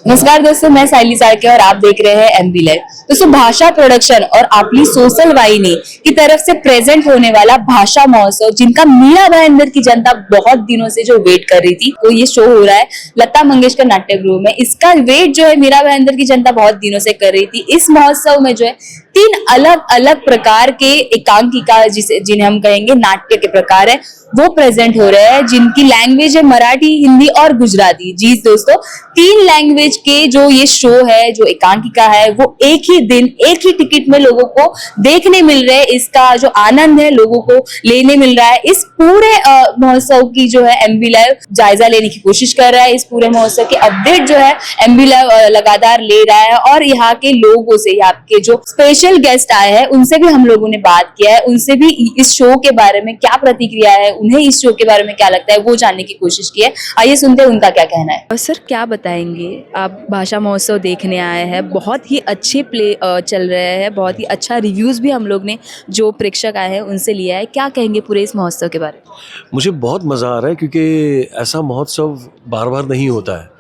नमस्कार दोस्तों, मैं साइली सारके और आप देख रहे हैं एमबी लाइव। दोस्तों, भाषा प्रोडक्शन और आपली सोशल वाहिनी की तरफ से प्रेजेंट होने वाला भाषा महोत्सव, जिनका मीरा भाईंदर की जनता बहुत दिनों से जो वेट कर रही थी, तो ये शो हो रहा है लता मंगेशकर नाट्य गृह में। इसका वेट जो है मीरा भाईंदर की जनता बहुत दिनों से कर रही थी। इस महोत्सव में जो है 3 अलग अलग प्रकार के एकांकिका, जिन्हें हम कहेंगे नाट्य के प्रकार है, वो प्रेजेंट हो रहे हैं, जिनकी लैंग्वेज है मराठी, हिंदी और गुजराती। जी दोस्तों, 3 लैंग्वेज के जो ये शो है, जो एकांकिका है, वो एक ही दिन एक ही टिकट में लोगों को देखने मिल रहे हैं। इसका जो आनंद है लोगों को लेने मिल रहा है। इस पूरे महोत्सव की जो है एमबी लाइव जायजा लेने की कोशिश कर रहा है। इस पूरे महोत्सव के अपडेट जो है एमबी लाइव लगातार ले रहा है और यहाँ के लोगों से, यहाँ के जो स्पेशल गेस्ट आए हैं उनसे भी हम लोगों ने बात किया है। उनसे भी इस शो के बारे में क्या प्रतिक्रिया है, उन्हें इस शो के बारे में क्या लगता है, वो जानने की कोशिश की है। आइए सुनते हैं उनका क्या कहना है। सर, क्या बताएंगे, आप भाषा महोत्सव देखने आए हैं, बहुत ही अच्छे प्ले चल रहे हैं, बहुत ही अच्छा रिव्यूज भी हम लोग ने जो प्रेक्षक आए हैं उनसे लिया है। क्या कहेंगे पूरे इस महोत्सव के बारे में? मुझे बहुत मज़ा आ रहा है क्योंकि ऐसा महोत्सव बार बार नहीं होता है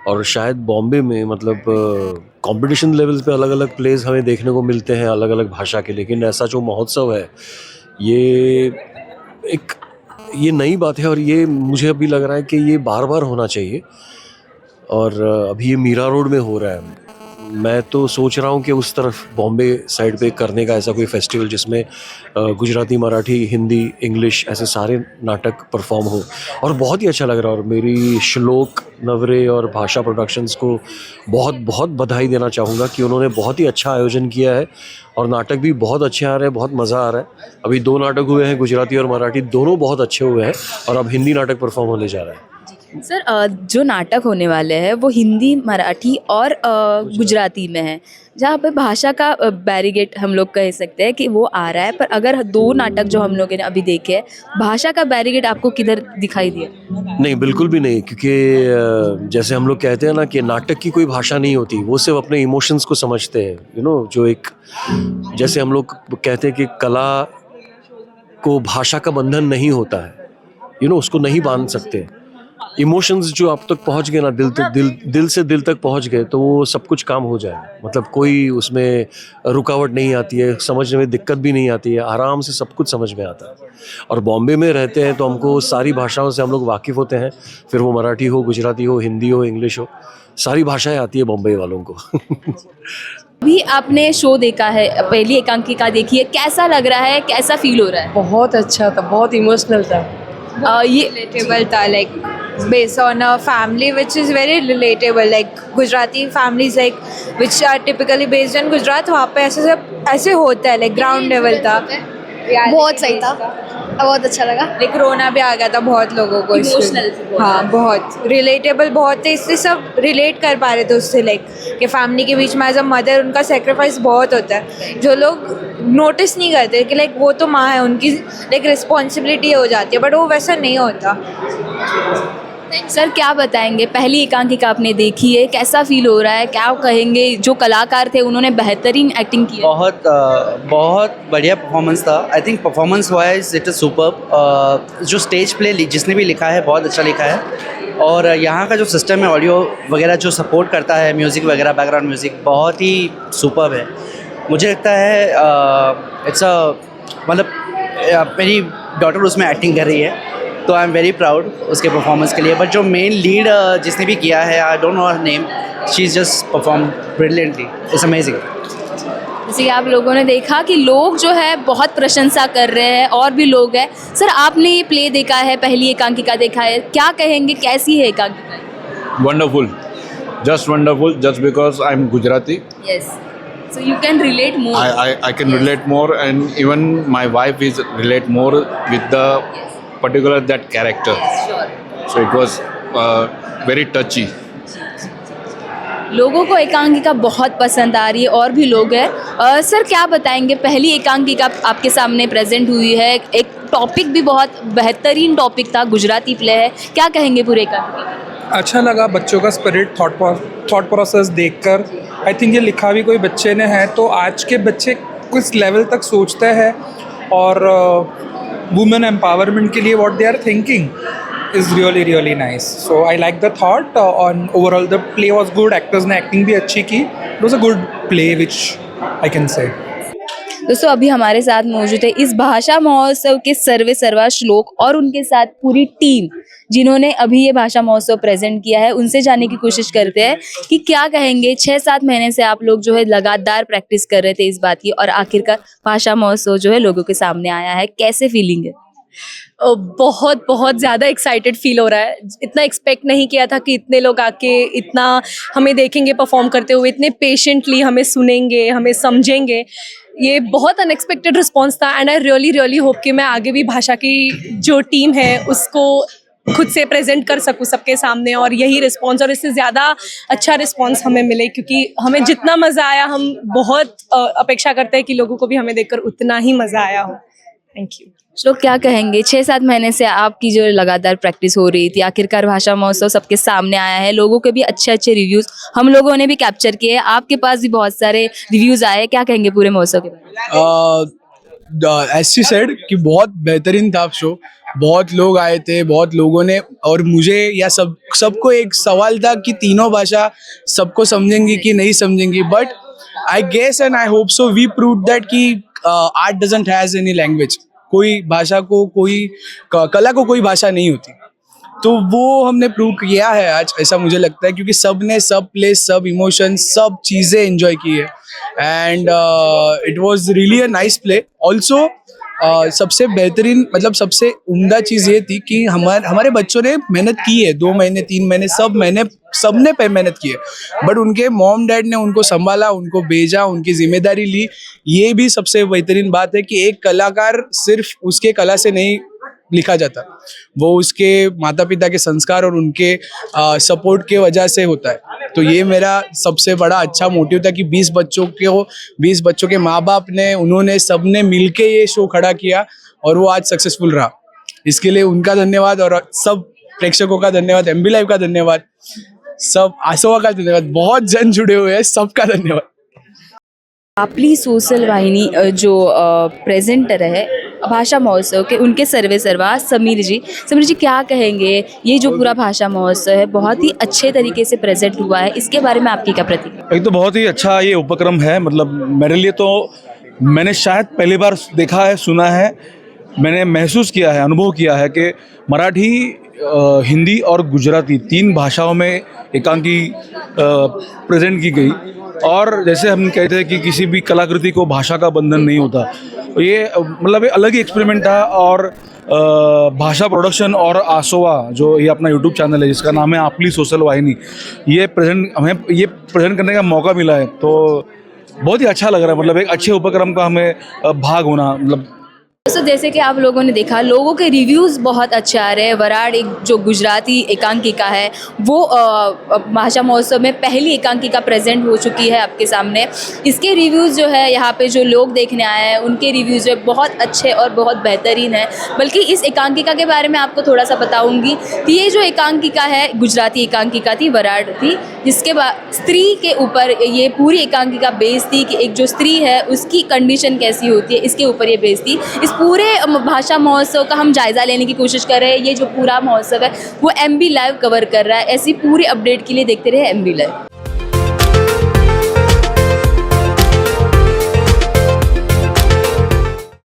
और शायद बॉम्बे में मतलब कंपटीशन लेवल पे अलग अलग प्लेस हमें देखने को मिलते हैं अलग अलग भाषा के, लेकिन ऐसा जो महोत्सव है ये नई बात है और ये मुझे अभी लग रहा है कि ये बार बार होना चाहिए। और अभी ये मीरा रोड में हो रहा है। मैं तो सोच रहा हूँ कि उस तरफ बॉम्बे साइड पे करने का ऐसा कोई फेस्टिवल जिसमें गुजराती, मराठी, हिंदी, इंग्लिश ऐसे सारे नाटक परफॉर्म हो, और बहुत ही अच्छा लग रहा है। और मेरी श्लोक नवरे और भाषा प्रोडक्शंस को बहुत बहुत बधाई देना चाहूँगा कि उन्होंने बहुत ही अच्छा आयोजन किया है और नाटक भी बहुत अच्छे आ रहे हैं, बहुत मज़ा आ रहा है। अभी 2 नाटक हुए हैं, गुजराती और मराठी, दोनों बहुत अच्छे हुए हैं और अब हिंदी नाटक परफॉर्म होने जा रहा है। सर, जो नाटक होने वाले हैं वो हिंदी, मराठी और गुजराती में है, जहाँ पे भाषा का बैरिगेट हम लोग कह सकते हैं कि वो आ रहा है। पर अगर 2 नाटक जो हम लोगों ने अभी देखे हैं, भाषा का बैरिगेट आपको किधर दिखाई दिया? नहीं, बिल्कुल भी नहीं, क्योंकि जैसे हम लोग कहते हैं ना कि नाटक की कोई भाषा नहीं होती, वो सिर्फ अपने इमोशंस को समझते हैं। जो एक, जैसे हम लोग कहते हैं कि कला को भाषा का बंधन नहीं होता है, उसको नहीं बांध सकते। इमोशंस जो आप तक पहुंच गए ना, दिल से दिल तक पहुंच गए, तो वो सब कुछ काम हो जाए। मतलब कोई उसमें रुकावट नहीं आती है, समझने में दिक्कत भी नहीं आती है, आराम से सब कुछ समझ में आता है। और बॉम्बे में रहते हैं तो हमको सारी भाषाओं से हम लोग वाकिफ़ होते हैं, फिर वो मराठी हो, गुजराती हो, हिंदी हो, इंग्लिश हो, सारी भाषाएं आती है बॉम्बे वालों को। भी आपने शो देखा है, पहली एकांकिका देखी है, कैसा लग रहा है, कैसा फील हो रहा है? बहुत अच्छा था, बहुत इमोशनल था। ये relatable था, like based on a family which is very relatable, like Gujarati families like which are typically based in Gujarat, वहाँ पे ऐसे सब ऐसे होता है, like ground level था। बहुत सही था, बहुत अच्छा लगा। like रोना भी आ गया था बहुत लोगों को Emotional इससे। थे बहुत। हाँ, बहुत रिलेटेबल, बहुत थे, इससे सब रिलेट कर पा रहे थे उससे, लाइक कि फैमिली के बीच में एज अ मदर उनका सेक्रीफाइस बहुत होता है, जो लोग नोटिस नहीं करते कि लाइक वो तो माँ है, उनकी लाइक रिस्पॉन्सिबिलिटी हो जाती है, बट वो वैसा नहीं होता। सर, क्या बताएंगे, पहली एकांकिका आपने देखी है, कैसा फील हो रहा है, क्या कहेंगे? जो कलाकार थे उन्होंने बेहतरीन एक्टिंग की है। बहुत बढ़िया परफॉर्मेंस था। I think performance wise it is superb. जो स्टेज प्ले जिसने भी लिखा है बहुत अच्छा लिखा है, और यहाँ का जो सिस्टम है ऑडियो वगैरह जो सपोर्ट करता है, म्यूज़िक वगैरह, बैकग्राउंड म्यूज़िक बहुत ही सुपर्ब है। मुझे लगता है इट्स मतलब मेरी डॉटर उसमें एक्टिंग कर रही है, तो आई एम वेरी प्राउड उसके परफॉर्मेंस के लिए। बट जो मेन लीड जिसने भी किया है, I don't know her name, she is just perform brilliantly, it's amazing. जैसे कि आप लोगों ने देखा कि लोग जो है बहुत प्रशंसा कर रहे हैं, और भी लोग हैं। सर, आपने ये प्ले देखा है, पहली एकांकिका देखा है, क्या कहेंगे, कैसी है एकांकिका? Wonderful, just wonderful. Just because I'm Gujarati, yes, so you can relate more. I can relate more, and even my wife is relate more with the particular that character. So it was very touchy. लोगों को एकांकिका बहुत पसंद आ रही है, और भी लोग हैं। सर, क्या बताएंगे, पहली एकांकिका आपके सामने प्रेजेंट हुई है, एक टॉपिक भी बहुत बेहतरीन टॉपिक था, गुजराती प्ले है, क्या कहेंगे पूरे एकांकिका? अच्छा लगा, बच्चों का स्पिरिट, थॉट प्रोसेस देखकर। आई थिंक ये लिखा भी कोई बच्चे ने है, तो आज के बच्चे किस लेवल तक सोचते हैं और वुमेन एम्पावरमेंट के लिए what they are thinking, is really nice. So I like the thought. On overall the play was good. Actors ने acting भी अच्छी की. It was a good play, which I can say. दोस्तों अभी हमारे साथ मौजूद है इस भाषा महोत्सव के सर्वे सर्वा श्लोक और उनके साथ पूरी टीम जिन्होंने अभी ये भाषा महोत्सव प्रेजेंट किया है, उनसे जानने की कोशिश करते हैं कि क्या कहेंगे। 6-7 महीने से आप लोग जो है लगातार प्रैक्टिस कर रहे थे इस बात की और आखिरकार भाषा महोत्सव जो है लोगों के सामने आया है, कैसे फीलिंग है? बहुत बहुत ज़्यादा एक्साइटेड फील हो रहा है। इतना एक्सपेक्ट नहीं किया था कि इतने लोग आके इतना हमें देखेंगे परफॉर्म करते हुए, इतने पेशेंटली हमें सुनेंगे, हमें समझेंगे। ये बहुत अनएक्सपेक्टेड रिस्पॉन्स था एंड आई रियली होप कि मैं आगे भी भाषा की जो टीम है उसको खुद से प्रेजेंट कर सकूं सबके सामने और यही रिस्पॉन्स और इससे ज़्यादा अच्छा रिस्पॉन्स हमें मिले, क्योंकि हमें जितना मज़ा आया हम बहुत अपेक्षा करते हैं कि लोगों को भी हमें देखकर उतना ही मज़ा आया हो। Thank you. श्लोक क्या कहेंगे? 6-7 महीने से आपकी जो लगातार प्रैक्टिस हो रही थी, आखिरकार भाषा महोत्सव सबके सामने आया है, लोगों के भी अच्छे रिव्यूज हम लोगों ने भी कैप्चर किए, आपके पास भी बहुत सारे रिव्यूज आए, क्या कहेंगे पूरे महोत्सव के बारे में? ऐसी सेड कि बहुत बेहतरीन था शो, बहुत लोग आए थे, बहुत लोगों ने, और मुझे या सबको एक सवाल था कि तीनों भाषा सबको समझेंगी कि नहीं समझेंगी, but I guess and I hope so we prove that कि art doesn't has any language. कोई भाषा को, कोई कला को कोई भाषा नहीं होती, तो वो हमने प्रूव किया है आज, ऐसा मुझे लगता है, क्योंकि सब ने सब प्लेस, सब इमोशन, सब चीज़ें एंजॉय की है and it was really a nice play. Also सबसे बेहतरीन, मतलब सबसे उम्दा चीज़ ये थी कि हमारे बच्चों ने मेहनत की है, 2 महीने 3 महीने सबने पे मेहनत की है, बट उनके मॉम डैड ने उनको संभाला, उनको भेजा, उनकी जिम्मेदारी ली। ये भी सबसे बेहतरीन बात है कि एक कलाकार सिर्फ उसके कला से नहीं लिखा जाता, वो उसके माता पिता के संस्कार और उनके सपोर्ट के वजह से होता है। तो ये मेरा सबसे बड़ा अच्छा मोटिव था कि 20 बच्चों के माँ बाप ने, उन्होंने सबने मिलके ये शो खड़ा किया और वो आज सक्सेसफुल रहा। इसके लिए उनका धन्यवाद और सब प्रेक्षकों का धन्यवाद, एमबी लाइव का धन्यवाद, सब आसोवा का धन्यवाद, बहुत जन जुड़े हुए हैं, सबका धन्यवाद। आपली सोशल वाहिनी जो प्रेजेंटर है भाषा महोत्सव के, उनके सर्वे सर्वा समीर जी क्या कहेंगे? ये जो पूरा भाषा महोत्सव है बहुत ही अच्छे तरीके से प्रेजेंट हुआ है, इसके बारे में आपकी क्या प्रतिक्रिया? एक तो बहुत ही अच्छा ये उपक्रम है, मतलब मेरे लिए तो मैंने शायद पहली बार देखा है, सुना है, मैंने महसूस किया है, अनुभव किया है कि मराठी, हिंदी और गुजराती 3 भाषाओं में एकांकी प्रेजेंट की गई। और जैसे हम कहते हैं कि किसी भी कलाकृति को भाषा का बंधन नहीं होता, ये मतलब एक अलग ही एक्सपेरिमेंट था। और भाषा प्रोडक्शन और आसोवा जो ये अपना यूट्यूब चैनल है जिसका नाम है आपली सोशल वाहिनी, हमें ये प्रेजेंट करने का मौका मिला है, तो बहुत ही अच्छा लग रहा है। मतलब एक अच्छे उपक्रम का हमें भाग होना, मतलब दोस्तों जैसे कि आप लोगों ने देखा, लोगों के रिव्यूज़ बहुत अच्छे आ रहे हैं। वराड एक जो गुजराती एकांकिका है वो भाषा महोत्सव में पहली एकांकिका प्रेजेंट हो चुकी है आपके सामने। इसके रिव्यूज़ जो है यहाँ पे जो लोग देखने आए हैं उनके रिव्यूज़ जो है बहुत अच्छे और बहुत बेहतरीन है। बल्कि इस एकांकिका के बारे में आपको थोड़ा सा बताऊँगी कि ये जो एकांकिका है गुजराती एकांकिका थी, वराड थी, जिसके बाद स्त्री के ऊपर ये पूरी एकांकिका बेस्ड थी कि एक जो स्त्री है उसकी कंडीशन कैसी होती है, इसके ऊपर ये बेस्ड थी। इस पूरे भाषा महोत्सव का हम जायज़ा लेने की कोशिश कर रहे हैं। ये जो पूरा महोत्सव है वो एमबी लाइव कवर कर रहा है। ऐसी पूरी अपडेट के लिए देखते रहे एमबी लाइव।